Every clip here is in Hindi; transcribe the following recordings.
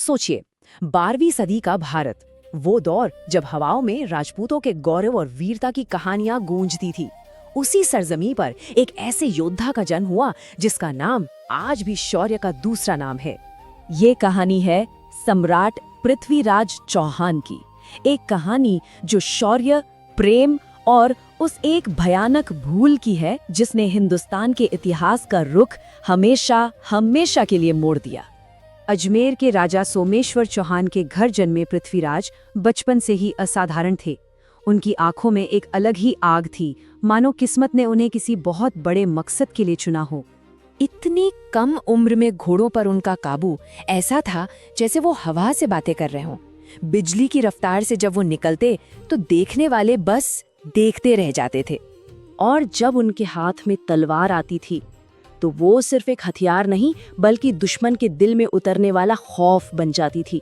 सोचिए, 12वीं सदी का भारत, वो दौर जब हवाओं में राजपूतों के गौरव और वीरता की कहानियां गूंजती थी। उसी सरजमी पर एक ऐसे योद्धा का जन्म हुआ जिसका नाम आज भी शौर्य का दूसरा नाम है। ये कहानी है सम्राट पृथ्वीराज चौहान की। एक कहानी जो शौर्य, प्रेम और उस एक भयानक भूल की है जिसने हिंदुस्तान के इतिहास का रुख हमेशा हमेशा के लिए मोड़ दिया। अजमेर के राजा सोमेश्वर चौहान के घर जन्मे पृथ्वीराज बचपन से ही असाधारण थे। उनकी आंखों में एक अलग ही आग थी, मानो किस्मत ने उन्हें किसी बहुत बड़े मकसद के लिए चुना हो। इतनी कम उम्र में घोड़ों पर उनका काबू ऐसा था जैसे वो हवा से बातें कर रहे हों। बिजली की रफ्तार से जब वो निकलते तो देखने वाले बस देखते रह जाते थे। और जब उनके हाथ में तलवार आती थी तो वो सिर्फ एक हथियार नहीं बल्कि दुश्मन के दिल में उतरने वाला खौफ बन जाती थी।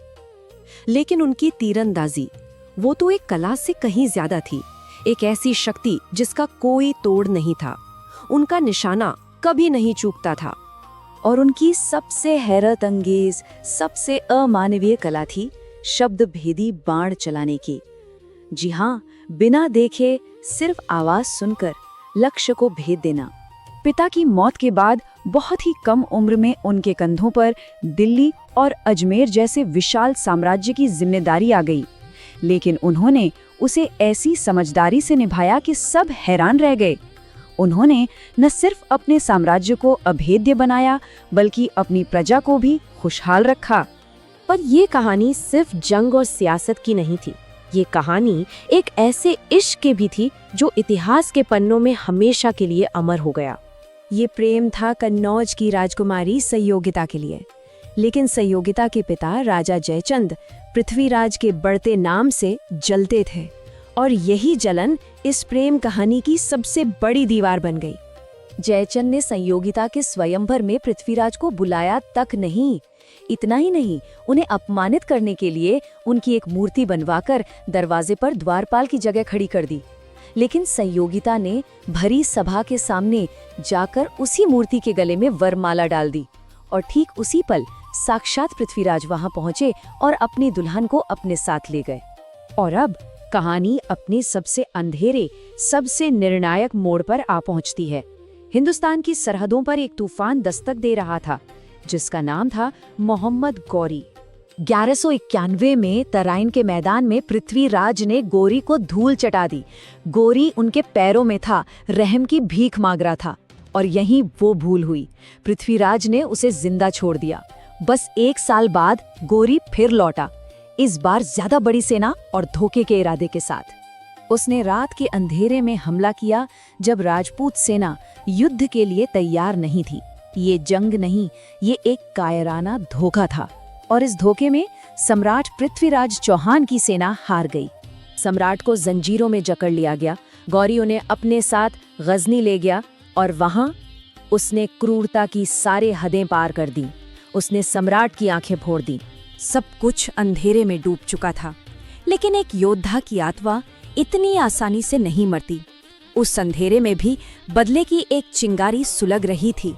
लेकिन उनकी तीरंदाजी, वो तो एक कला से कहीं ज्यादा थी, एक ऐसी शक्ति जिसका कोई तोड़ नहीं था। उनका निशाना कभी नहीं चूकता था। और उनकी सबसे हैरत अंगेज, सबसे अमानवीय कला थी शब्द भेदी बाण चलाने की। जी हाँ, बिना देखे सिर्फ आवाज सुनकर लक्ष्य को भेद देना। पिता की मौत के बाद बहुत ही कम उम्र में उनके कंधों पर दिल्ली और अजमेर जैसे विशाल साम्राज्य की जिम्मेदारी आ गई। लेकिन उन्होंने उसे ऐसी समझदारी से निभाया कि सब हैरान रह गए। उन्होंने न सिर्फ अपने साम्राज्य को अभेद्य बनाया बल्कि अपनी प्रजा को भी खुशहाल रखा। पर ये कहानी सिर्फ जंग और सियासत की नहीं थी। ये कहानी एक ऐसे इश्क की भी थी जो इतिहास के पन्नों में हमेशा के लिए अमर हो गया। ये प्रेम था कन्नौज की राजकुमारी संयोगिता के लिए। लेकिन संयोगिता के पिता राजा जयचंद पृथ्वीराज के बढ़ते नाम से जलते थे और यही जलन इस प्रेम कहानी की सबसे बड़ी दीवार बन गई। जयचंद ने संयोगिता के स्वयंवर में पृथ्वीराज को बुलाया तक नहीं, इतना ही नहीं, उन्हें अपमानित करने के लिए उनकी एक मूर्ति बनवाकर दरवाजे पर द्वारपाल की जगह खड़ी कर दी। लेकिन संयोगिता ने भरी सभा के सामने जाकर उसी मूर्ति के गले में वरमाला डाल दी और ठीक उसी पल साक्षात पृथ्वीराज वहां पहुंचे और अपनी दुल्हन को अपने साथ ले गए। और अब कहानी अपने सबसे अंधेरे, सबसे निर्णायक मोड़ पर आ पहुंचती है। हिंदुस्तान की सरहदों पर एक तूफान दस्तक दे रहा था जिसका नाम था मोहम्मद गौरी। 1191 में तराइन के मैदान में पृथ्वीराज ने गौरी को धूल चटा दी। गौरी उनके पैरों में था, रहम की भीख मांग रहा था और यहीं वो भूल हुई। पृथ्वीराज ने उसे जिंदा छोड़ दिया। बस 1 साल बाद गौरी फिर लौटा, इस बार ज्यादा बड़ी सेना और धोखे के इरादे के साथ। उसने रात के अंधेरे में हमला किया जब राजपूत सेना युद्ध के लिए तैयार नहीं थी। ये जंग नहीं, ये एक कायराना धोखा था। और इस धोखे में सम्राट पृथ्वीराज चौहान की सेना हार गई। सम्राट को जंजीरों में जकड़ लिया गया। गौरी उन्हें अपने साथ गजनी ले गया और वहां उसने क्रूरता की सारे हदें पार कर दी। उसने सम्राट की आंखें फोड़ दी। सब कुछ अंधेरे में डूब चुका था। लेकिन एक योद्धा की आत्मा इतनी आसानी से नहीं मरती। उस अंधेरे में भी बदले की एक चिंगारी सुलग रही थी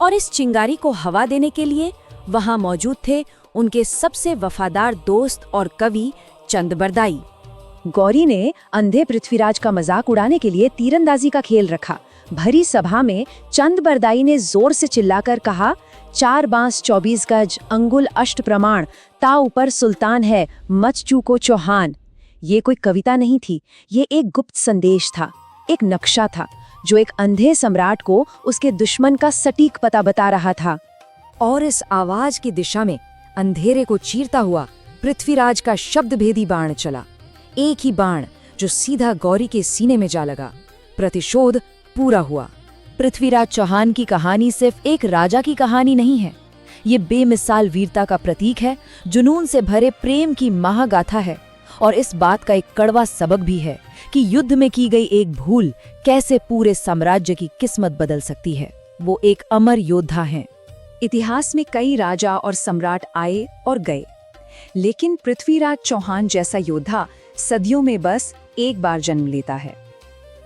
और इस चिंगारी को हवा देने के लिए वहां मौजूद थे उनके सबसे वफादार दोस्त और कवि चंदबरदाई। गौरी ने अंधे पृथ्वीराज का मजाक उड़ाने के लिए तीरंदाजी का खेल रखा। भरी सभा में चंदबरदाई ने जोर से चिल्लाकर कहा, 4 बांस 24 गज, अंगुल अष्ट प्रमाण, ता ऊपर सुल्तान है, मत चूको चौहान। ये कोई कविता नहीं थी, ये एक गुप्त संदेश था, एक नक्शा था जो एक अंधे सम्राट को उसके दुश्मन का सटीक पता बता रहा था। और इस आवाज की दिशा में अंधेरे को चीरता हुआ पृथ्वीराज का शब्दभेदी बाण चला। एक ही बाण जो सीधा गौरी के सीने में जा लगा। प्रतिशोध पूरा हुआ। पृथ्वीराज चौहान की कहानी सिर्फ एक राजा की कहानी नहीं है, ये बेमिसाल वीरता का प्रतीक है, जुनून से भरे प्रेम की महागाथा है और इस बात का एक कड़वा सबक भी है कि युद्ध में की गई एक भूल कैसे पूरे साम्राज्य की किस्मत बदल सकती है। वो एक अमर योद्धा हैं। इतिहास में कई राजा और सम्राट आए और गए, लेकिन पृथ्वीराज चौहान जैसा योद्धा सदियों में बस एक बार जन्म लेता है।